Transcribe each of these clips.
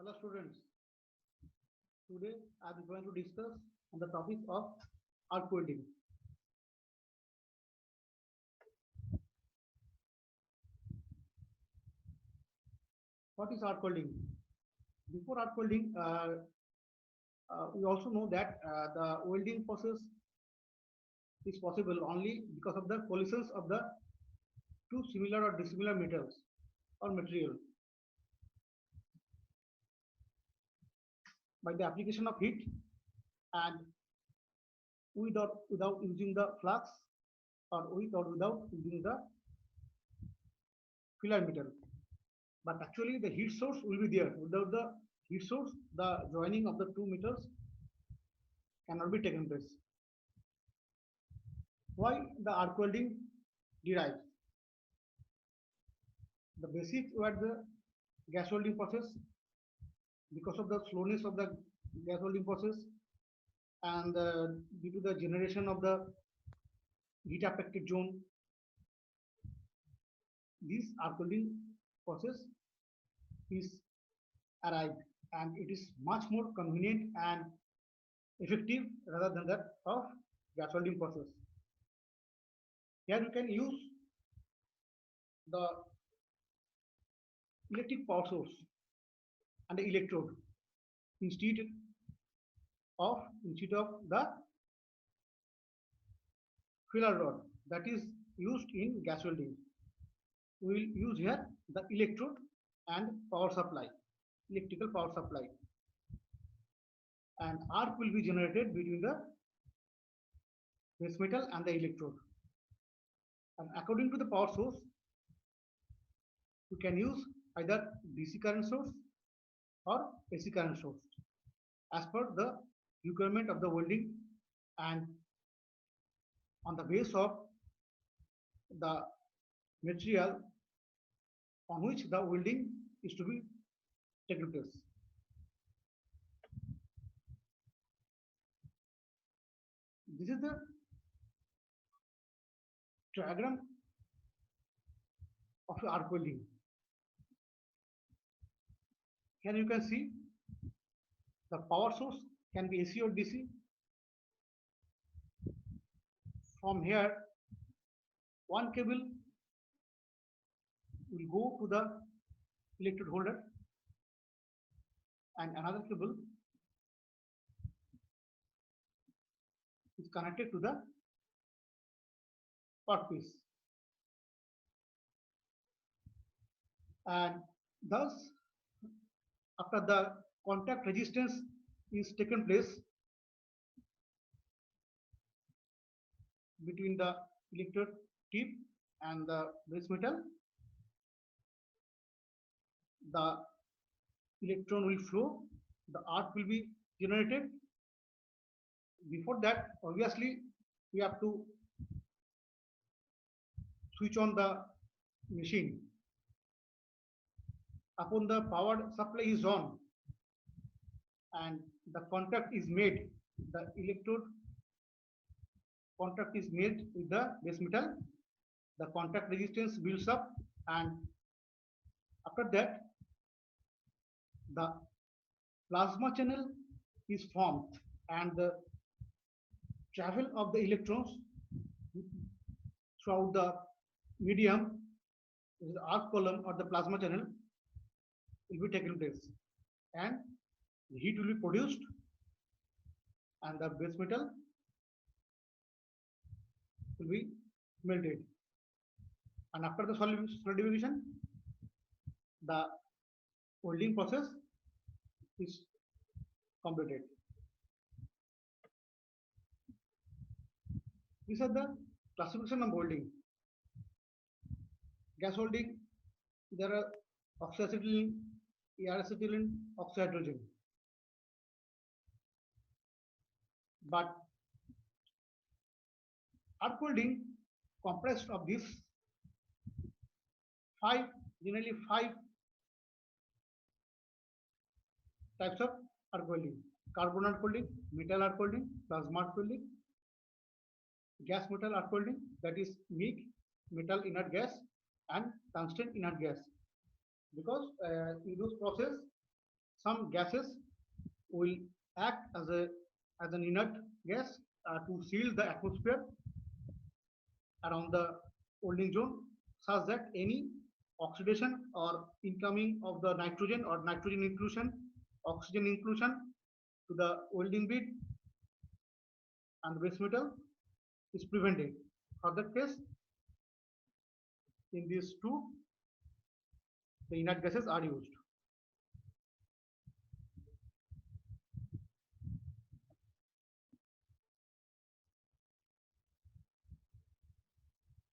Hello students, today I am going to discuss on the topic of arc welding. What is arc welding? Before arc welding, we also know that the welding process is possible only because of the collisions of the two similar or dissimilar metals or material by the application of heat and without using the flux or with or without using the filler metal. But actually the heat source will be there. Without the heat source, the joining of the two metals cannot be taken place. Why the arc welding derives? The basics were the gas welding process because of the slowness of the gas welding process and due to the generation of the heat affected zone, this arc welding process is arrived and it is much more convenient and effective rather than that of gas welding process. Here you can use the electric power source and the electrode instead of the filler rod that is used in gas welding. We will use here the electrode and power supply, electrical power supply, and arc will be generated between the base metal and the electrode. And according to the power source, you can use either DC current source or AC current source as per the requirement of the welding and on the base of the material on which the welding is to be taken place. This is the diagram of arc welding. Here you can see the power source can be AC or DC. From here, one cable will go to the electrode holder and another cable is connected to the workpiece. And thus, after the contact resistance is taken place between the electrode tip and the base metal, the electron will flow, the arc will be generated. Before that, obviously, we have to switch on the machine. Upon the power supply is on and the contact is made, the electrode contact is made with the base metal, the contact resistance builds up and after that the plasma channel is formed and the travel of the electrons throughout the medium, the arc column or the plasma channel will be taken place and the heat will be produced and the base metal will be melted. And after the solidification, the welding process is completed. These are the classification of welding. Gas welding, there are oxyacetylene, acetylene, oxyhydrogen. But arc welding comprised of these generally five types of arc welding: carbon arc welding, metal arc welding, plasma arc welding, gas metal arc welding, that is MIG, metal inert gas, and tungsten inert gas. Because in those process, some gases will act as an inert gas to seal the atmosphere around the holding zone, such that any oxidation or incoming of the nitrogen or nitrogen inclusion, oxygen inclusion to the welding bead and the base metal is prevented. For that case, in these two, the inert gases are used.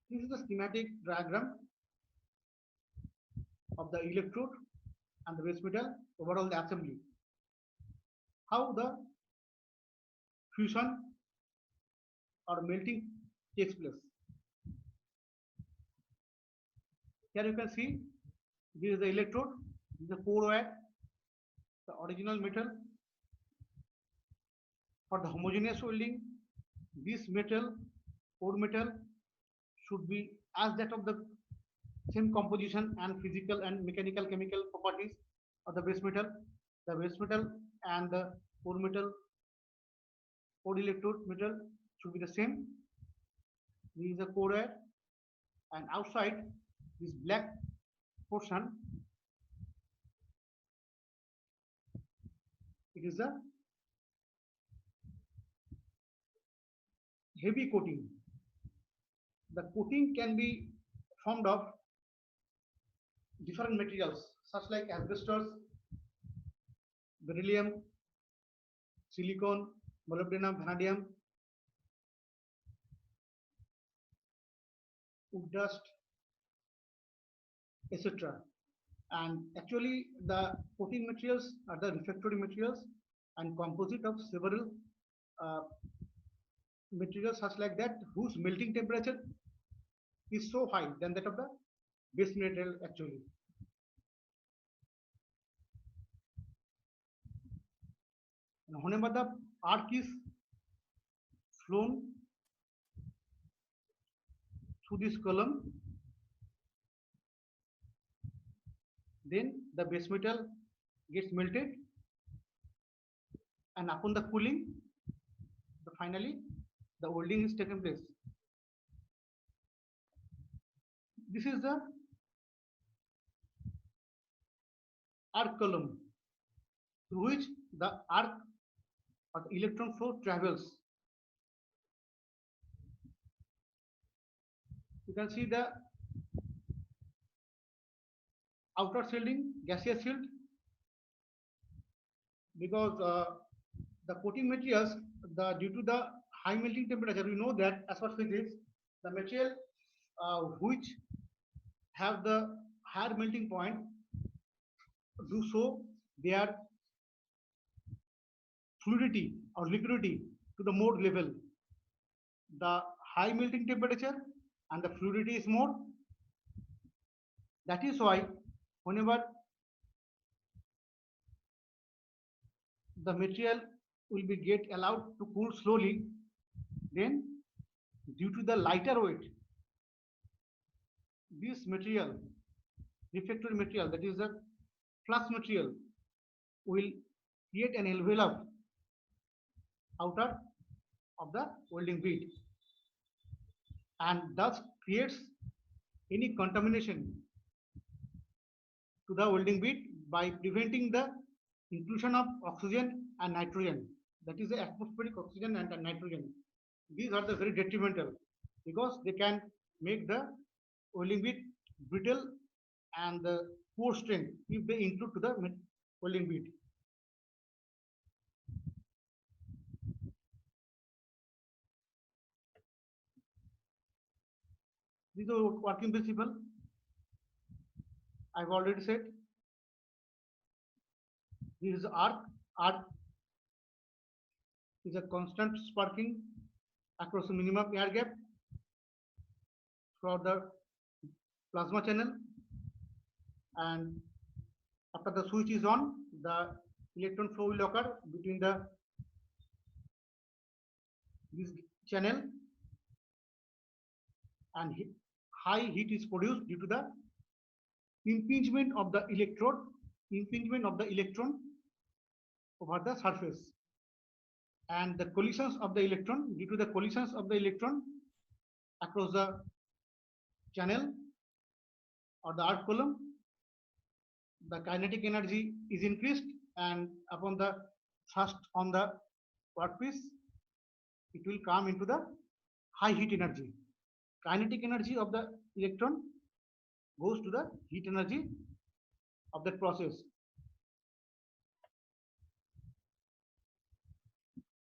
This is the schematic diagram of the electrode and the base metal overall the assembly. How the fusion or melting takes place. Here you can see this is the electrode, this is the core wire, the original metal. For the homogeneous welding, this metal, core metal, should be as that of the same composition and physical and mechanical chemical properties of the base metal. The base metal and the core metal, core electrode metal should be the same. This is the core wire, and outside this black portion, it is a heavy coating. The coating can be formed of different materials such like asbestos, beryllium, silicon, molybdenum, vanadium, wood dust, etc. And actually the coating materials are the refractory materials and composite of several materials such like that whose melting temperature is so high than that of the base material actually. And whenever the arc is flown through this column, then the base metal gets melted, and upon the cooling, finally the welding is taken place. This is the arc column through which the arc or the electron flow travels. You can see the outer shielding, gaseous shield, because the coating materials, due to the high melting temperature, we know that as per physics, the material which have the higher melting point do so their fluidity or liquidity to the more level. The high melting temperature and the fluidity is more. That is why whenever the material will be get allowed to cool slowly, then due to the lighter weight, this material, refractory material, that is the flux material, will create an envelope outer of the welding bead and thus creates any contamination to the welding bead by preventing the inclusion of oxygen and nitrogen, that is the atmospheric oxygen and nitrogen. These are the very detrimental because they can make the welding bead brittle and the poor strength if they include to the welding bead. This is the working principle. I've already said. This is arc. Arc is a constant sparking across a minimum air gap throughout the plasma channel, and after the switch is on, the electron flow will occur between this channel, and high heat is produced due to the impingement of the electrode, impingement of the electron over the surface, and the collisions of the electron, due to the collisions of the electron across the channel or the arc column, the kinetic energy is increased, and upon the thrust on the workpiece, it will come into the high heat energy. Kinetic energy of the electron goes to the heat energy of that process.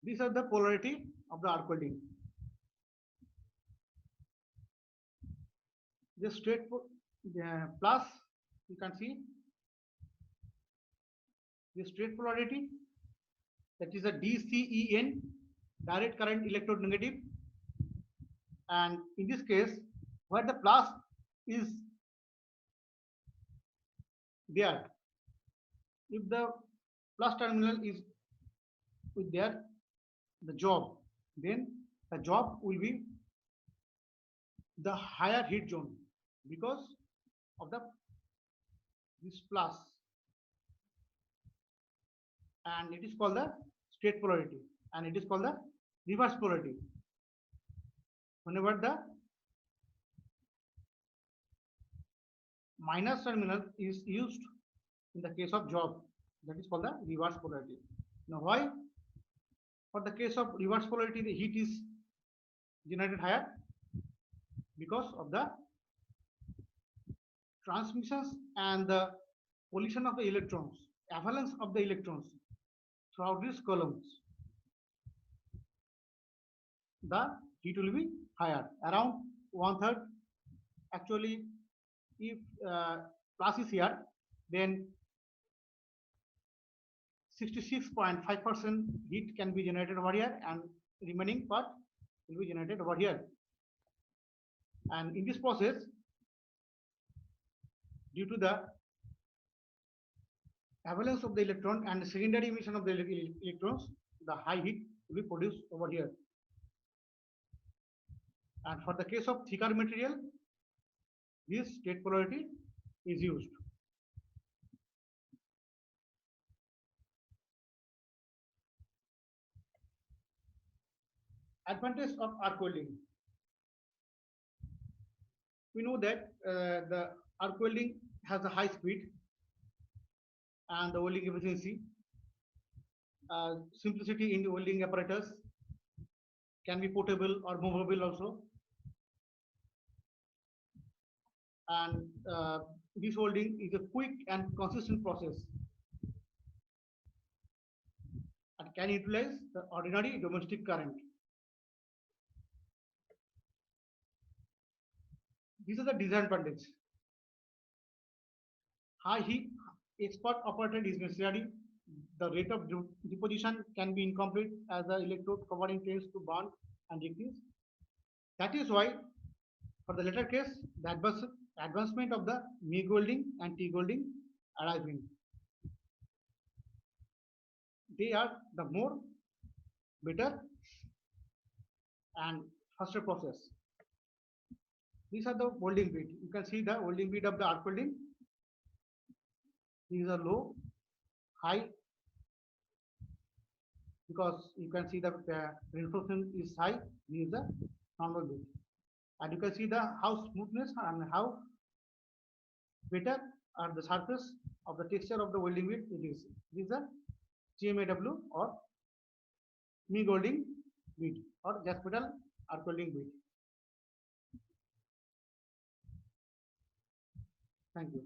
These are the polarity of the arc welding. The straight plus, you can see the straight polarity, that is a DCEN, direct current electrode negative. And in this case, where the plus is there, if the plus terminal is with there, the job, then the job will be the higher heat zone because of the this plus, and it is called the straight polarity, and it is called the reverse polarity. Whenever the minus terminal is used in the case of job, that is called the reverse polarity. Now why? For the case of reverse polarity, the heat is generated higher because of the transmissions and the collision of the electrons, avalanche of the electrons throughout these columns. The heat will be higher, around 1/3. Actually, if plus is here, then 66.5% heat can be generated over here, and remaining part will be generated over here. And in this process, due to the avalanche of the electron and secondary emission of the electrons, the high heat will be produced over here. And for the case of thicker material, this straight polarity is used. Advantage of arc welding. We know that the arc welding has a high speed and the welding efficiency. Simplicity in the welding apparatus, can be portable or movable also. And this welding is a quick and consistent process and can utilize the ordinary domestic current. These are the disadvantage. High heat expert operated is necessary. The rate of deposition can be incomplete as the electrode covering tends to burn and decrease. That is why, for the latter case, the advancement of the MIG welding and TIG welding arising. They are the more better and faster process. These are the welding bead. You can see the welding bead of the arc welding. These are low, high, because you can see that the reinforcement is high. This is the normal bead, and you can see the how smoothness and how better are the surface of the texture of the welding bead it is. This is a GMAW or MIG welding bead or gas pedal arc welding bead. Thank you.